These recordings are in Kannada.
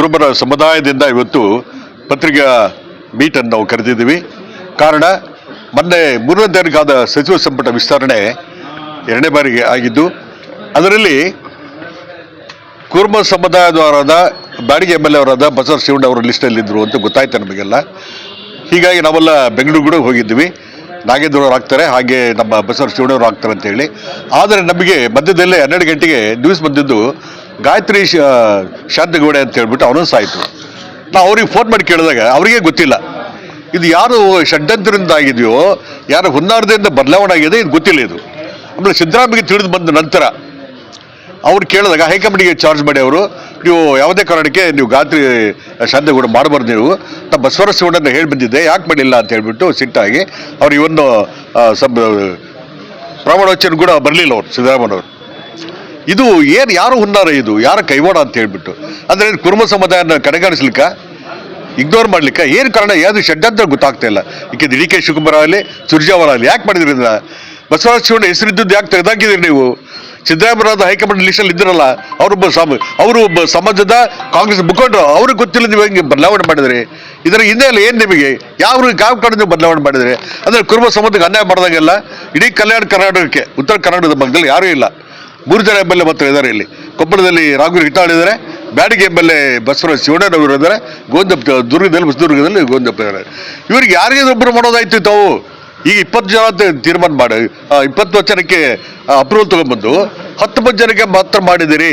ಕುರುಬರ ಸಮುದಾಯದಿಂದ ಇವತ್ತು ಪತ್ರಿಕಾ ಮೀಟನ್ನು ನಾವು ಕರೆದಿದ್ದೀವಿ. ಕಾರಣ ಮೊನ್ನೆ 3ನೇ ತಾರೀಕಾದ ಸಚಿವ ಸಂಪುಟ ವಿಸ್ತರಣೆ 2ನೇ ಬಾರಿಗೆ ಆಗಿದ್ದು, ಅದರಲ್ಲಿ ಕುರುಬ ಸಮುದಾಯದವರಾದ ಬಾಡಿಗೆ MLA ಅವರಾದ ಬಸವರಾಜ ಶಿವಣ್ಣ ಅವರ ಲಿಸ್ಟಲ್ಲಿದ್ದರು ಅಂತ ಗೊತ್ತಾಯ್ತು ನಮಗೆಲ್ಲ. ಹೀಗಾಗಿ ನಾವೆಲ್ಲ ಬೆಂಗಳೂರು ಹೋಗಿದ್ವಿ. ನಾಗೇಂದ್ರವ್ರು ಆಗ್ತಾರೆ, ಹಾಗೆ ನಮ್ಮ ಬಸವರಾಜ ಶಿವಣ್ಣವ್ರು ಆಗ್ತಾರೆ ಅಂತ ಹೇಳಿ. ಆದರೆ ನಮಗೆ ಮಧ್ಯದಲ್ಲೇ 12 ಗಂಟೆಗೆ ನ್ಯೂಸ್ ಬಂದಿದ್ದು ಗಾಯತ್ರಿ ಶಾಂತಗೌಡ ಅಂತ ಹೇಳ್ಬಿಟ್ಟು ಅನೌನ್ಸ್ ಆಯಿತು. ನಾವು ಅವ್ರಿಗೆ ಫೋನ್ ಮಾಡಿ ಕೇಳಿದಾಗ ಅವರಿಗೆ ಗೊತ್ತಿಲ್ಲ ಇದು ಯಾರು ಷಡ್ಯಂತ್ರದಿಂದ ಆಗಿದೆಯೋ, ಯಾರು ಹುನ್ನಾರದಿಂದ ಬದಲಾವಣೆ ಆಗಿದೆ ಇದು ಗೊತ್ತಿಲ್ಲ. ಇದು ಆಮೇಲೆ ಸಿದ್ದರಾಮಯ್ಯಗೆ ತಿಳಿದು ಬಂದ ನಂತರ ಅವ್ರು ಕೇಳಿದಾಗ ಹೈಕಮಾಂಡಿಗೆ ಚಾರ್ಜ್ ಮಾಡಿ ಅವರು, ನೀವು ಯಾವುದೇ ಕಾರಣಕ್ಕೆ ನೀವು ಗಾಯತ್ರಿ ಶಾಂತಗೌಡ ಮಾಡಬಾರ್ದು, ನೀವು ನಮ್ಮ ಬಸವರಾಜ ಶಿವಣ್ಣನ ಹೇಳಿ ಬಂದಿದ್ದೆ, ಯಾಕೆ ಮಾಡಿಲ್ಲ ಅಂತ ಹೇಳ್ಬಿಟ್ಟು ಸಿಟ್ಟಾಗಿ ಅವ್ರು ಇವನ್ನು ಪ್ರಮಾಣ ವಚನ ಕೂಡ ಬರಲಿಲ್ಲ ಅವರು ಸಿದ್ದರಾಮಯ್ಯನವರು. ಇದು ಏನು ಯಾರು ಹುನ್ನಾರ, ಇದು ಯಾರ ಕೈವಾಡ ಅಂತ ಹೇಳ್ಬಿಟ್ಟು, ಅಂದರೆ ಕುರುಬ ಸಮುದಾಯನ ಕಡೆಗಾಣಿಸ್ಲಿಕ್ಕ, ಇಗ್ನೋರ್ ಮಾಡ್ಲಿಕ್ಕೆ ಏನು ಕಾರಣ, ಯಾವುದು ಷಡ್ಯಂತ್ರ ಗೊತ್ತಾಗ್ತಾ ಇಲ್ಲ. ಈಗ DK ಶಿವಕುಮಾರ್ ಆಗಲಿ ಸುರ್ಜೇವಾಲ ಆಗಲಿ ಯಾಕೆ ಮಾಡಿದ್ರಿ ಇದನ್ನ? ಬಸವರಾಜ ಶಿವಣ್ಣ ಹೆಸರಿದ್ದದ್ದು ಯಾಕೆ ತೆಗೆದಾಕಿದ್ರಿ ನೀವು? ಸಿದ್ದರಾಮಯ್ಯರಾದ ಹೈಕಮಾಂಡ್ ಲಿಸ್ಟಲ್ಲಿ ಇದ್ದಿರಲ್ಲ, ಅವರು ಒಬ್ಬ ಸಮಾಜದ ಕಾಂಗ್ರೆಸ್ ಮುಖಂಡರು, ಅವ್ರಿಗೆ ಗೊತ್ತಿಲ್ಲ ನೀವು ಹೆಂಗೆ ಬದಲಾವಣೆ ಮಾಡಿದ್ರಿ? ಇದರ ಹಿಂದೆ ಎಲ್ಲ ಏನು ನಿಮಗೆ ಯಾವ ಕಾರಣ ನೀವು ಬದಲಾವಣೆ ಮಾಡಿದ್ರಿ? ಅಂದರೆ ಕುರುಬ ಸಮಾಜಕ್ಕೆ ಅನ್ಯಾಯ ಮಾಡಿದಾಗೆಲ್ಲ ಇಡೀ ಕಲ್ಯಾಣ ಕರ್ನಾಟಕಕ್ಕೆ, ಉತ್ತರ ಕರ್ನಾಟಕದ ಭಾಗದಲ್ಲಿ ಯಾರೂ ಇಲ್ಲ. 3 ಜನ MLA ಮಾತ್ರ ಇದ್ದಾರೆ. ಇಲ್ಲಿ ಕೊಪ್ಪಳದಲ್ಲಿ ರಾಘವೇಂದ್ರ ಹಿಟ್ನಾಳ್ ಇದ್ದಾರೆ, ಬ್ಯಾಡಗಿ MLA ಬಸವರಾಜ ಶಿವಣ್ಣನವರು ಇದ್ದಾರೆ, ಹೊಸದುರ್ಗದಲ್ಲಿ ಗೋವಿಂದಪ್ಪ ಇದ್ದಾರೆ. ಇವ್ರಿಗೆ ಯಾರಿಗೆ ಒಬ್ಬರು ಮಾಡೋದಾಯ್ತು ತಾವು? ಈಗ 20 ಜನ ಅಂತ ತೀರ್ಮಾನ ಮಾಡಿ 20 ಜನಕ್ಕೆ ಅಪ್ರೂವಲ್ ತಗೊಂಡ್ಬಂದು 10 ಜನಕ್ಕೆ ಮಾತ್ರ ಮಾಡಿದ್ದೀರಿ.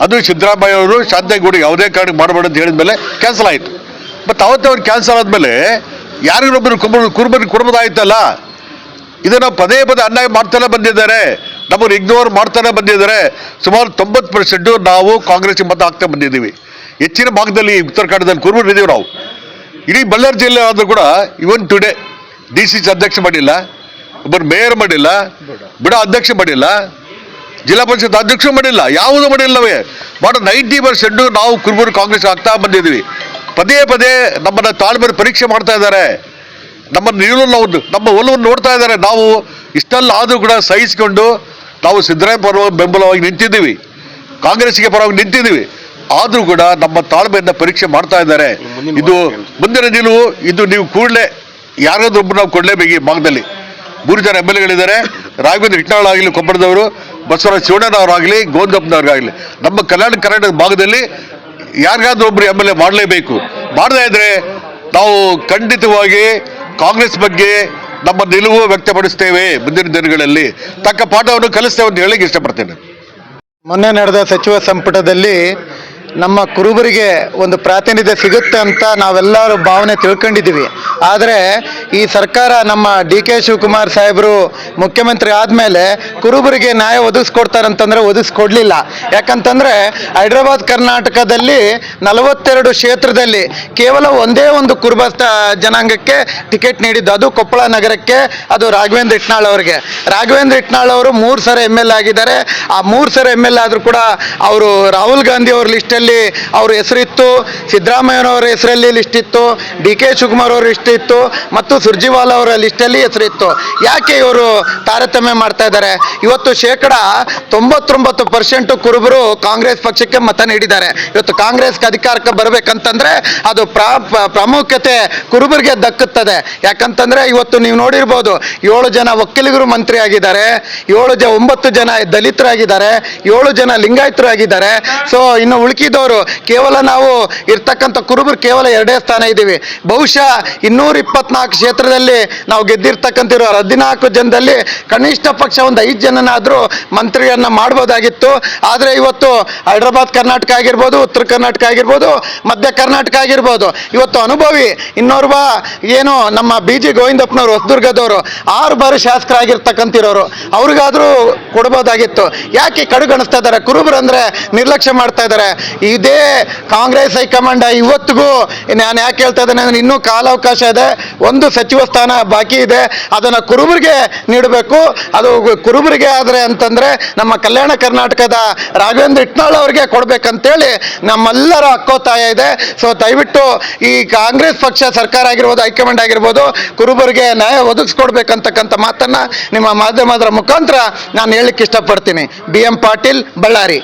ಅದು ಸಿದ್ದರಾಮಯ್ಯ ಅವರು ಶಾಂತಗೌಡ ಯಾವುದೇ ಕಾರಣಕ್ಕೆ ಮಾಡಬೇಡ ಅಂತ ಹೇಳಿದ್ಮೇಲೆ ಕ್ಯಾನ್ಸಲ್ ಆಯಿತು. ಮತ್ತು ಅವತ್ತೇ ಅವ್ರು ಕ್ಯಾನ್ಸಲ್ ಆದಮೇಲೆ ಯಾರಿಗೊಬ್ಬರು ಕುರುಬರಿಗೆ ಕೊಡ್ಬೋದಾಯ್ತಲ್ಲ. ಇದನ್ನು ಪದೇ ಅನ್ಯಾಯ ಮಾಡ್ತಾನೆ ಬಂದಿದ್ದಾರೆ, ನಮ್ಮನ್ನು ಇಗ್ನೋರ್ ಮಾಡ್ತಾನೆ ಬಂದಿದ್ದಾರೆ. ಸುಮಾರು 90% ನಾವು ಕಾಂಗ್ರೆಸ್ಗೆ ಮತ ಹಾಕ್ತಾ ಬಂದಿದ್ದೀವಿ. ಹೆಚ್ಚಿನ ಭಾಗದಲ್ಲಿ ಉತ್ತರ ಕನ್ನಡದಲ್ಲಿ ಕುರುಬರು ಇದ್ದೀವಿ ನಾವು. ಇಡೀ ಬಳ್ಳಾರಿ ಜಿಲ್ಲೆ ಆದರೂ ಕೂಡ ಇವನ್ ಟುಡೇ DCC ಅಧ್ಯಕ್ಷ ಮಾಡಿಲ್ಲ, ಒಬ್ಬರು ಮೇಯರ್ ಮಾಡಿಲ್ಲ, ಬುಡ ಅಧ್ಯಕ್ಷ ಮಾಡಿಲ್ಲ, ಜಿಲ್ಲಾ ಪರಿಷತ್ ಅಧ್ಯಕ್ಷ ಮಾಡಿಲ್ಲ, ಯಾವುದೂ ಮಾಡಿಲ್ಲವೇ. ಬಟ್ 90% ನಾವು ಕುರುಬರು ಕಾಂಗ್ರೆಸ್ ಆಗ್ತಾ ಬಂದಿದ್ದೀವಿ. ಪದೇ ನಮ್ಮನ್ನು ತಾಳ್ಮೆ ಪರೀಕ್ಷೆ ಮಾಡ್ತಾ ಇದ್ದಾರೆ, ನಮ್ಮ ಒಲವನ್ನು ನೋಡ್ತಾ ಇದ್ದಾರೆ. ನಾವು ಇಷ್ಟೆಲ್ಲ ಆದರೂ ಕೂಡ ಸಹಿಸಿಕೊಂಡು ನಾವು ಸಿದ್ದರಾಮಯ್ಯ ಬೆಂಬಲವಾಗಿ ನಿಂತಿದ್ದೀವಿ, ಕಾಂಗ್ರೆಸ್ಗೆ ಪರವಾಗಿ ನಿಂತಿದ್ದೀವಿ. ಆದರೂ ಕೂಡ ನಮ್ಮ ತಾಳ್ಮೆಯಿಂದ ಪರೀಕ್ಷೆ ಮಾಡ್ತಾ ಇದ್ದಾರೆ. ಇದು ಮುಂದಿನ ನಿಲುವು, ಇದು ನೀವು ಕೂಡಲೇ ಯಾರಾದ್ರೂ ಒಬ್ಬರು ನಾವು ಕೊಡಲೇಬೇಕು. ಈ ಭಾಗದಲ್ಲಿ 3 ಜನ MLAಗಳಿದ್ದಾರೆ, ರಾಘವೇಂದ್ರ ಹಿಟ್ನಾಳ್ ಆಗಲಿ ಕೊಪ್ಪಳದವರು, ಬಸವರಾಜ ಶಿವಣ್ಣನವರಾಗಲಿ, ಗೋವಿಂದಪ್ಪನವ್ರಿಗಾಗಲಿ, ನಮ್ಮ ಕಲ್ಯಾಣ ಕರ್ನಾಟಕದ ಭಾಗದಲ್ಲಿ ಯಾರಿಗಾದ್ರೂ ಒಬ್ಬರು MLA ಮಾಡಲೇಬೇಕು. ಮಾಡದೇ ಇದ್ರೆ ನಾವು ಖಂಡಿತವಾಗಿ ಕಾಂಗ್ರೆಸ್ ಬಗ್ಗೆ ನಮ್ಮ ನಿಲುವು ವ್ಯಕ್ತಪಡಿಸ್ತೇವೆ. ಮುಂದಿನ ದಿನಗಳಲ್ಲಿ ತಕ್ಕ ಪಾಠವನ್ನು ಕಲಿಸ್ತೇವೆ ಅಂತ ಹೇಳಲಿಕ್ಕೆ ಇಷ್ಟಪಡ್ತೇನೆ. ಮೊನ್ನೆ ನಡೆದ ಸಚಿವ ಸಂಪುಟದಲ್ಲಿ ನಮ್ಮ ಕುರುಬರಿಗೆ ಒಂದು ಪ್ರಾತಿನಿಧ್ಯ ಸಿಗುತ್ತೆ ಅಂತ ನಾವೆಲ್ಲರೂ ಭಾವನೆ ತಿಳ್ಕೊಂಡಿದ್ದೀವಿ. ಆದರೆ ಈ ಸರ್ಕಾರ ನಮ್ಮ DK ಶಿವಕುಮಾರ್ ಸಾಹೇಬರು ಮುಖ್ಯಮಂತ್ರಿ ಆದಮೇಲೆ ಕುರುಬರಿಗೆ ನ್ಯಾಯ ಒದಗಿಸ್ಕೊಡ್ತಾರಂತಂದರೆ ಒದಗಿಸ್ಕೊಡ್ಲಿಲ್ಲ. ಯಾಕಂತಂದರೆ ಹೈದರಾಬಾದ್ ಕರ್ನಾಟಕದಲ್ಲಿ 42 ಕ್ಷೇತ್ರದಲ್ಲಿ ಕೇವಲ ಒಂದೇ ಒಂದು ಕುರುಬ ಜನಾಂಗಕ್ಕೆ ಟಿಕೆಟ್ ನೀಡಿದ್ದು, ಅದು ಕೊಪ್ಪಳ ನಗರಕ್ಕೆ, ಅದು ರಾಘವೇಂದ್ರ ಹಿಟ್ನಾಳ್ ಅವರಿಗೆ. ರಾಘವೇಂದ್ರ ಹಿಟ್ನಾಳ್ ಅವರು 3 ಸಲ MLA ಆಗಿದ್ದಾರೆ. ಆ 3 ಸಲ MLA ಆದರೂ ಕೂಡ ಅವರು ರಾಹುಲ್ ಗಾಂಧಿ ಅವ್ರ ಲಿಸ್ಟಲ್ಲಿ ಅವ್ರ ಹೆಸರಿತ್ತು, ಸಿದ್ದರಾಮಯ್ಯನವರ ಹೆಸರಲ್ಲಿ ಲಿಸ್ಟ್ ಇತ್ತು, DK ಶಿವಕುಮಾರ್ ಅವರ ಲಿಸ್ಟ್ ಇತ್ತು, ಮತ್ತು ಸುರ್ಜೇವಾಲ ಅವರ ಲಿಸ್ಟಲ್ಲಿ ಹೆಸರಿತ್ತು. ಯಾಕೆ ಇವರು ತಾರತಮ್ಯ ಮಾಡ್ತಾ ಇದ್ದಾರೆ? ಇವತ್ತು 99% ಕುರುಬರು ಕಾಂಗ್ರೆಸ್ ಪಕ್ಷಕ್ಕೆ ಮತ ನೀಡಿದ್ದಾರೆ. ಇವತ್ತು ಕಾಂಗ್ರೆಸ್ಗೆ ಅಧಿಕಾರಕ್ಕೆ ಬರಬೇಕಂತಂದ್ರೆ ಅದು ಪ್ರಾಮುಖ್ಯತೆ ಕುರುಬರಿಗೆ ದಕ್ಕುತ್ತದೆ. ಯಾಕಂತಂದ್ರೆ ಇವತ್ತು ನೀವು ನೋಡಿರ್ಬೋದು, 7 ಜನ ಒಕ್ಕಲಿಗರು ಮಂತ್ರಿ ಆಗಿದ್ದಾರೆ, 9 ಜನ ದಲಿತರಾಗಿದ್ದಾರೆ, 7 ಜನ ಲಿಂಗಾಯತರಾಗಿದ್ದಾರೆ. ಸೊ ಇನ್ನು ಉಳುಕಿದವರು ಕೇವಲ ನಾವು ಇರ್ತಕ್ಕಂಥ ಕುರುಬರು ಕೇವಲ 2 ಸ್ಥಾನ ಇದ್ದೀವಿ. ಬಹುಶಃ 224 ಕ್ಷೇತ್ರದಲ್ಲಿ ನಾವು ಗೆದ್ದಿರ್ತಕ್ಕಂಥವ್ರು 14 ಜನದಲ್ಲಿ ಕನಿಷ್ಠ ಪಕ್ಷ ಒಂದು 5 ಜನನಾದರೂ ಮಂತ್ರಿಯನ್ನ ಮಾಡ್ಬೋದಾಗಿತ್ತು. ಆದರೆ ಇವತ್ತು ಹೈದರಾಬಾದ್ ಕರ್ನಾಟಕ ಆಗಿರ್ಬೋದು, ಉತ್ತರ ಕರ್ನಾಟಕ ಆಗಿರ್ಬೋದು, ಮಧ್ಯ ಕರ್ನಾಟಕ ಆಗಿರ್ಬೋದು, ಇವತ್ತು ಅನುಭವಿ ಇನ್ನೋರ್ವ ಏನು ನಮ್ಮ BG ಗೋವಿಂದಪ್ಪನವರು ಹೊಸದುರ್ಗದವರು 6 ಬಾರಿ ಶಾಸಕರಾಗಿರ್ತಕ್ಕಂಥವ್ರು, ಅವ್ರಿಗಾದರೂ ಕೊಡ್ಬೋದಾಗಿತ್ತು. ಯಾಕೆ ಕಡೆಗಣಿಸ್ತಾ ಇದ್ದಾರೆ? ಕುರುಬರು ಅಂದರೆ ನಿರ್ಲಕ್ಷ್ಯ ಮಾಡ್ತಾ ಇದ್ದಾರೆ. ಇದೇ ಕಾಂಗ್ರೆಸ್ ಹೈಕಮಾಂಡ್ ಇವತ್ತಿಗೂ ನಾನು ಯಾಕೆ ಹೇಳ್ತಾ ಇದ್ದೇನೆ ಅಂದರೆ, ಇನ್ನೂ ಕಾಲಾವಕಾಶ ಇದೆ, ಒಂದು ಸಚಿವ ಸ್ಥಾನ ಬಾಕಿ ಇದೆ, ಅದನ್ನು ಕುರುಬರಿಗೆ ನೀಡಬೇಕು. ಅದು ಕುರುಬರಿಗೆ ಆದರೆ ಅಂತಂದರೆ ನಮ್ಮ ಕಲ್ಯಾಣ ಕರ್ನಾಟಕದ ರಾಘವೇಂದ್ರ ಹಿಟ್ನಾಳ್ ಅವರಿಗೆ ಕೊಡಬೇಕಂತೇಳಿ ನಮ್ಮೆಲ್ಲರ ಹಕ್ಕೋತ್ತಾಯ ಇದೆ. ಸೊ ದಯವಿಟ್ಟು ಈ ಕಾಂಗ್ರೆಸ್ ಪಕ್ಷ ಸರ್ಕಾರ ಆಗಿರ್ಬೋದು, ಹೈಕಮಾಂಡ್ ಆಗಿರ್ಬೋದು, ಕುರುಬರಿಗೆ ನ್ಯಾಯ ಒದಗಿಸ್ಕೊಡ್ಬೇಕಂತಕ್ಕಂಥ ಮಾತನ್ನು ನಿಮ್ಮ ಮಾಧ್ಯಮದ ಮುಖಾಂತರ ನಾನು ಹೇಳಲಿಕ್ಕೆ ಇಷ್ಟಪಡ್ತೀನಿ. BM ಪಾಟೀಲ್, ಬಳ್ಳಾರಿ.